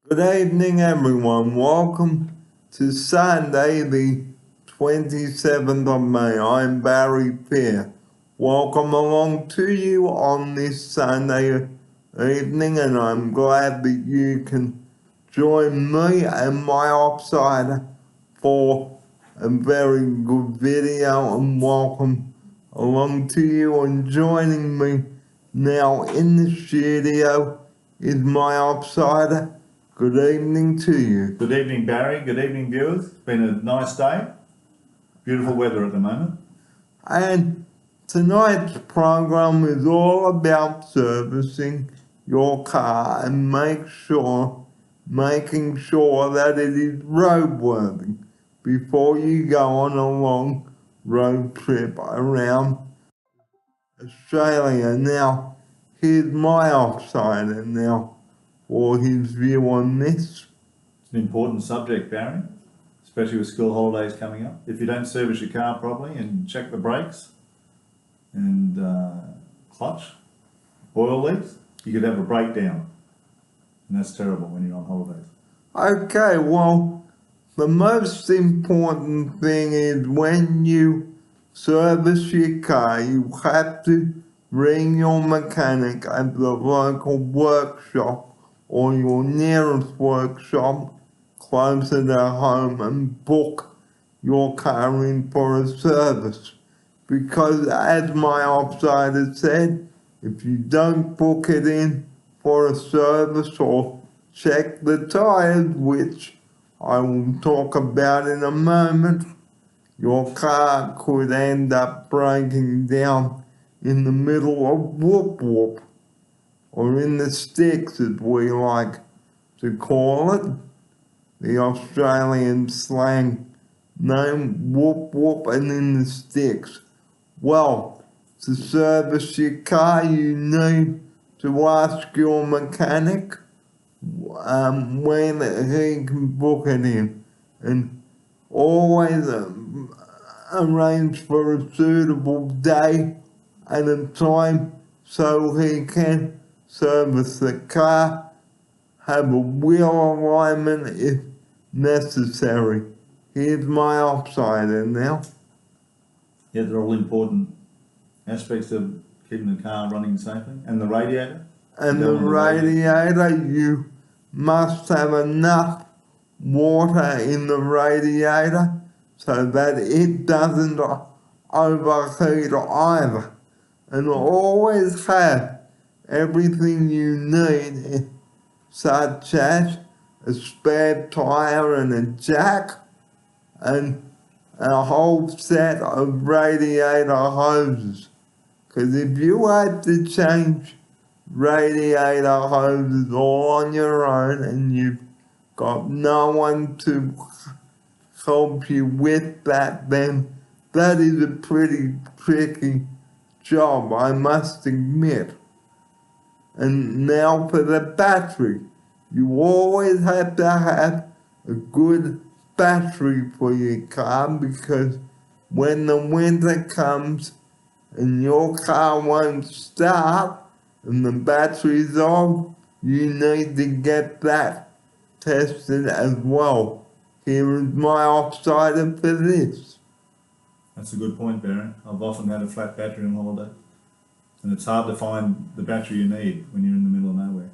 Good evening, everyone. Welcome to Sunday, the 27th of May. I'm Barry Fair. Welcome along to you on this Sunday evening, and I'm glad that you can join me and my offsider for a very good video. And welcome along to you, and joining me now in the studio is my offsider. Good evening to you. Good evening, Barry. Good evening, viewers. It's been a nice day. Beautiful weather at the moment. And tonight's program is all about servicing your car and making sure that it is roadworthy before you go on a long road trip around Australia. Now, here's my offsider now for his view on this. It's an important subject, Barry, especially with school holidays coming up. If you don't service your car properly and check the brakes and clutch, oil leaks, you could have a breakdown. And that's terrible when you're on holidays. Okay, well, the most important thing is when you service your car, you have to ring your mechanic at the local workshop or your nearest workshop closer to home and book your car in for a service. Because as my offsider said, if you don't book it in for a service or check the tires, which I will talk about in a moment, your car could end up breaking down in the middle of whoop whoop, or in the sticks as we like to call it, the Australian slang name, whoop whoop, and in the sticks. Well, to service your car you need to ask your mechanic when he can book it in, and always arrange for a suitable day and a time so he can service the car, have a wheel alignment if necessary. Here's my offsider now. Yeah, they're all important aspects of keeping the car running safely. And the radiator. And the radiator, you must have enough water in the radiator so that it doesn't overheat either. And always have everything you need, such as a spare tire and a jack and a whole set of radiator hoses. Because if you had to change radiator hoses all on your own and you've got no one to help you with that, then that is a pretty tricky job, I must admit. And now for the battery. You always have to have a good battery for your car, because when the winter comes and your car won't start and the battery's off, you need to get that tested as well. Here is my offsider for this. That's a good point, Barry. I've often had a flat battery on holiday. And it's hard to find the battery you need when you're in the middle of nowhere.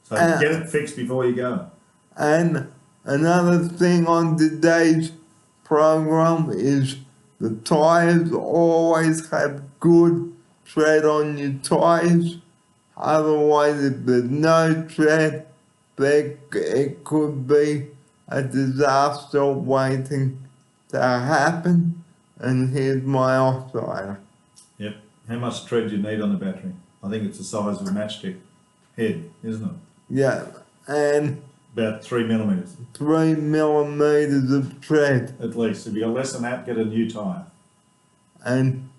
So get it fixed before you go. And another thing on today's program is the tires. Always have good tread on your tires. Otherwise, if there's no tread, it could be a disaster waiting to happen. And here's my offsider. Yep. How much tread do you need on the battery? I think it's the size of a matchstick head, isn't it? Yeah, and about 3 millimeters. 3 millimeters of tread. At least. If you got less than that, get a new tyre. And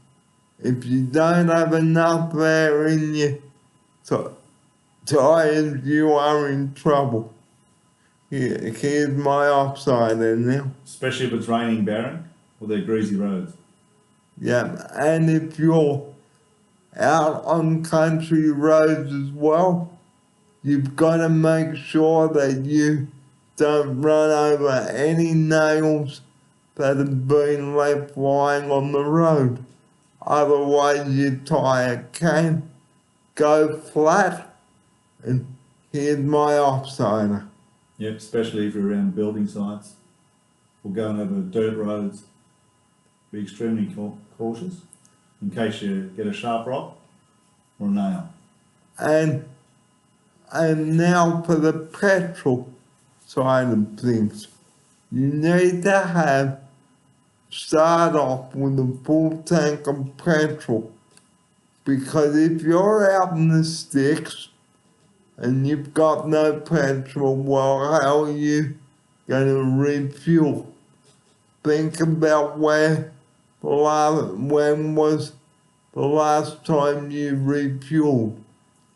if you don't have enough there in your tyres, you are in trouble. Here's my offsider now. Especially if it's raining, Barry, or they're greasy roads. Yeah, and if you're out on country roads as well, you've got to make sure that you don't run over any nails that have been left lying on the road. Otherwise your tyre can go flat, and here's my offsider. Yep, especially if you're around building sites or going over dirt roads. Be extremely cautious in case you get a sharp rock or a nail. And now for the petrol side of things. You need to start off with a full tank of petrol, because if you're out in the sticks and you've got no petrol, well, how are you going to refuel? Think about when was the last time you refueled.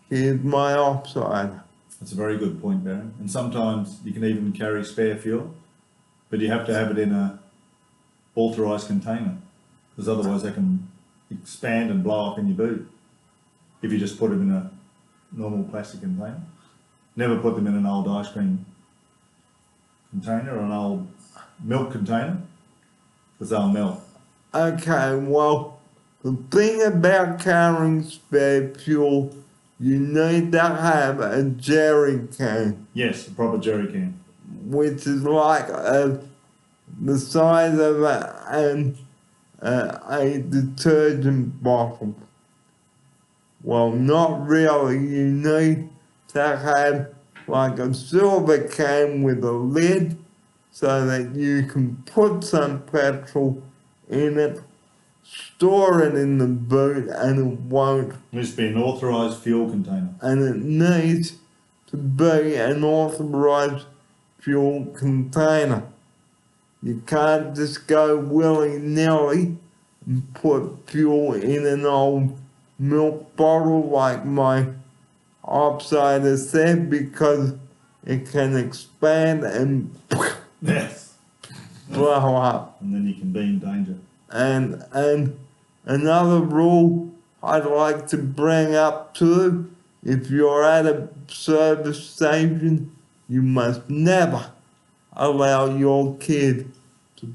Here's my offsider. That's a very good point, Barry. And sometimes you can even carry spare fuel, but you have to have it in a authorised container, because otherwise they can expand and blow up in your boot if you just put them in a normal plastic container. Never put them in an old ice cream container or an old milk container, because they'll melt. Okay, well, the thing about carrying spare fuel, you need to have a jerry can, Yes, a proper jerry can. which is like the size of a detergent bottle. Well, not really. You need to have like a silver can with a lid so that you can put some petrol in it, store it in the boot, and it won't. It needs to be an authorised fuel container. And it needs to be an authorised fuel container. You can't just go willy-nilly and put fuel in an old milk bottle like my offsider said, because it can expand and Yes. blow up. And then you can be in danger. And another rule I'd like to bring up too, if you're at a service station, you must never allow your kid to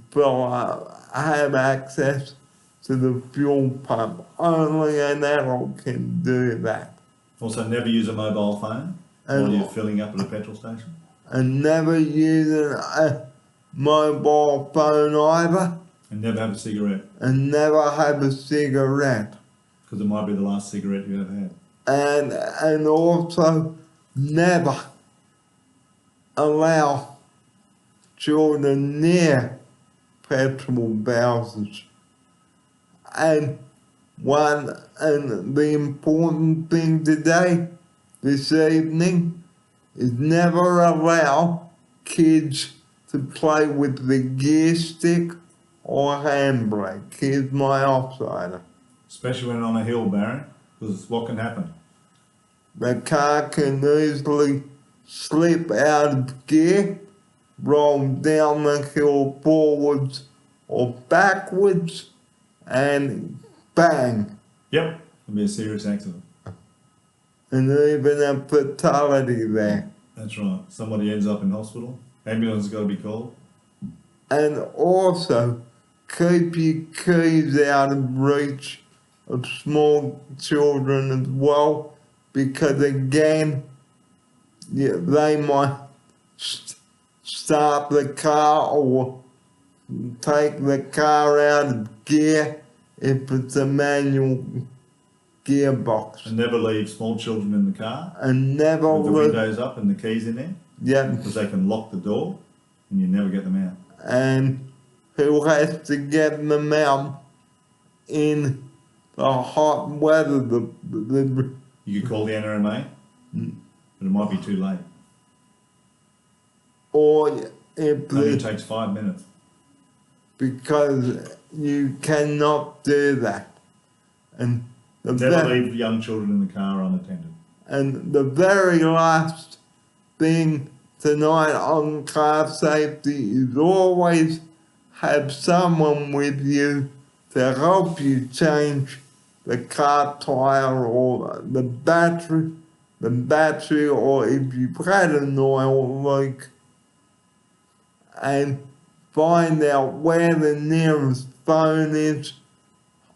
have access to the fuel pump. Only an adult can do that. Also, never use a mobile phone while And- you're filling up at a petrol station. And never using a mobile phone either, And never have a cigarette, and never have a cigarette. because it might be the last cigarette you ever had. And also never allow children near petrol houses. And the important thing today, this evening, is never allow kids to play with the gear stick or handbrake. Here's my offsider. Especially when on a hill, Barry, because what can happen? The car can easily slip out of gear, roll down the hill forwards or backwards, and bang, Yep, it'll be a serious accident. and even a fatality there. That's right. Somebody ends up in hospital. Ambulance has got to be called. And also, keep your keys out of reach of small children as well, because again, they might start the car or take the car out of gear if it's a manual gearbox. And never leave small children in the car And never with the look, windows up and the keys in there, yeah, because they can lock the door and you never get them out. and who has to get them out in the hot weather, You could call the NRMA, but it might be too late. or if It only the, takes 5 minutes. because you cannot do that. And the Never ve- leave young children in the car unattended. and the very last thing tonight on car safety is always have someone with you to help you change the car tire or the battery the battery, or if you've had an oil leak, and find out where the nearest phone is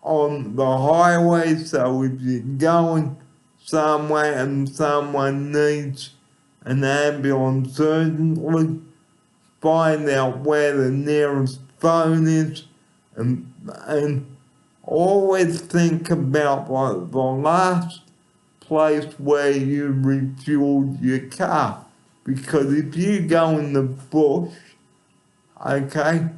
on the highway. So if you're going somewhere and someone needs an ambulance urgently, find out where the nearest phone is, and always think about like the last place where you refueled your car. Because if you go in the bush, okay,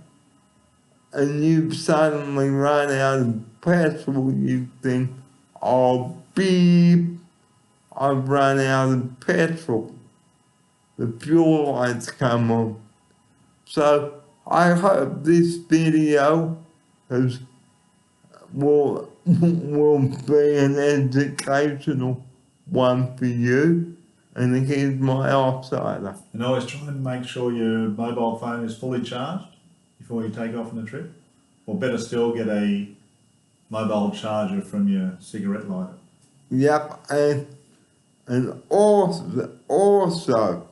and you suddenly run out of petrol, you think, oh beep, I've run out of petrol. The fuel lights come on. So I hope this video will be an educational one for you. And here's my offsider. And always try and make sure your mobile phone is fully charged before you take off on a trip. Or better still, get a mobile charger from your cigarette lighter. Yep, and also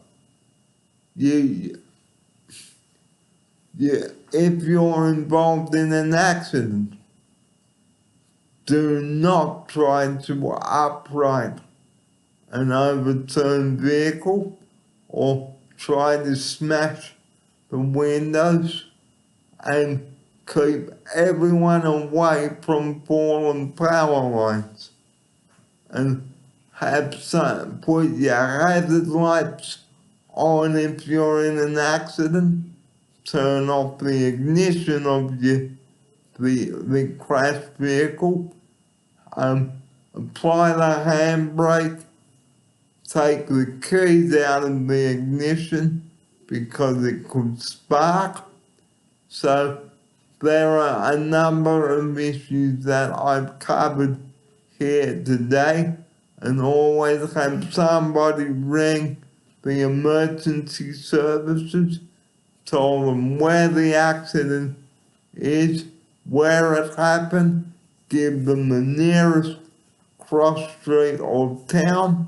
you if you're involved in an accident, do not try to upright an overturned vehicle or try to smash the windows, and keep everyone away from fallen power lines, and put your hazard lights on if you're in an accident. Turn off the ignition of the crashed vehicle. Apply the handbrake. Take the keys out of the ignition because it could spark. So there are a number of issues that I've covered here today, and always have somebody ring the emergency services, tell them where the accident is, where it happened, give them the nearest cross street or town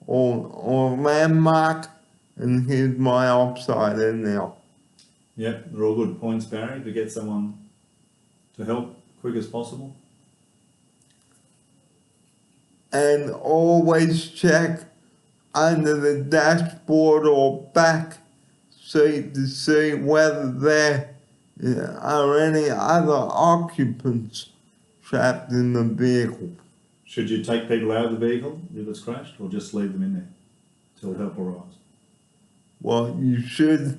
or landmark, and here's my offsider now. Yep, they're all good points, Barry, to get someone to help quick as possible. And always check under the dashboard or back seat to see whether there are any other occupants trapped in the vehicle. Should you take people out of the vehicle if it's crashed, or just leave them in there till help arrives? Well, you should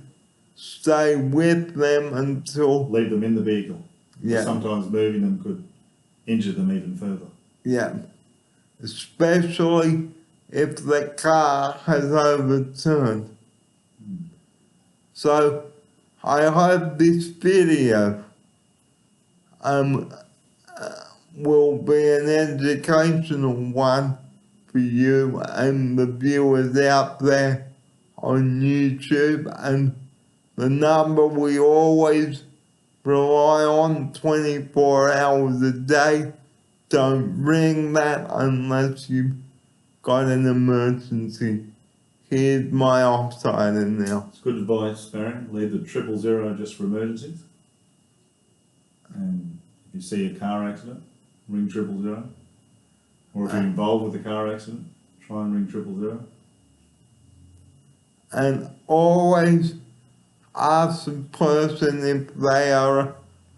stay with them until... Leave them in the vehicle. Yeah. Sometimes moving them could injure them even further. Yeah. Especially if the car has overturned. So, I hope this video will be an educational one for you and the viewers out there on YouTube, and the number we always rely on 24 hours a day. Don't ring that unless you've got an emergency. Here's my offsider now. It's good advice, Barry. Leave the 000 just for emergencies. And if you see a car accident, ring 000. Or if you're involved with a car accident, try and ring 000. And always ask the person if they are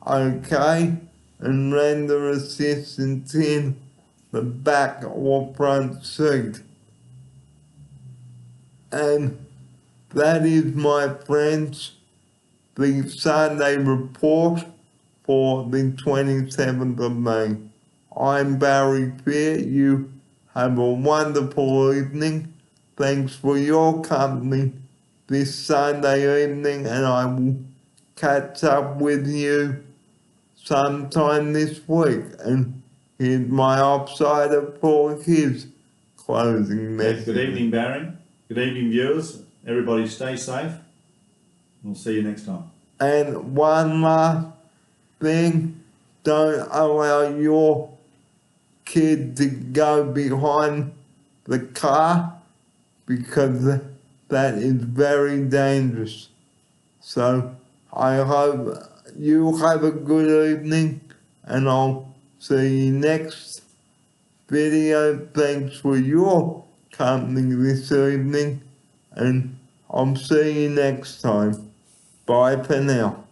okay, and render assistance in the back or front seat. And that is, my friends, the Sunday report for the 27th of May. I'm Barry Fear. You have a wonderful evening. Thanks for your company this Sunday evening, and I will catch up with you sometime this week. And here's my offsider for his closing message. Good evening, Barry. Good evening, viewers. Everybody stay safe. We'll see you next time. And one last thing, don't allow your kid to go behind the car because that is very dangerous. So I hope you have a good evening and I'll see you next video. Thanks for your company this evening and I'll see you next time. Bye for now.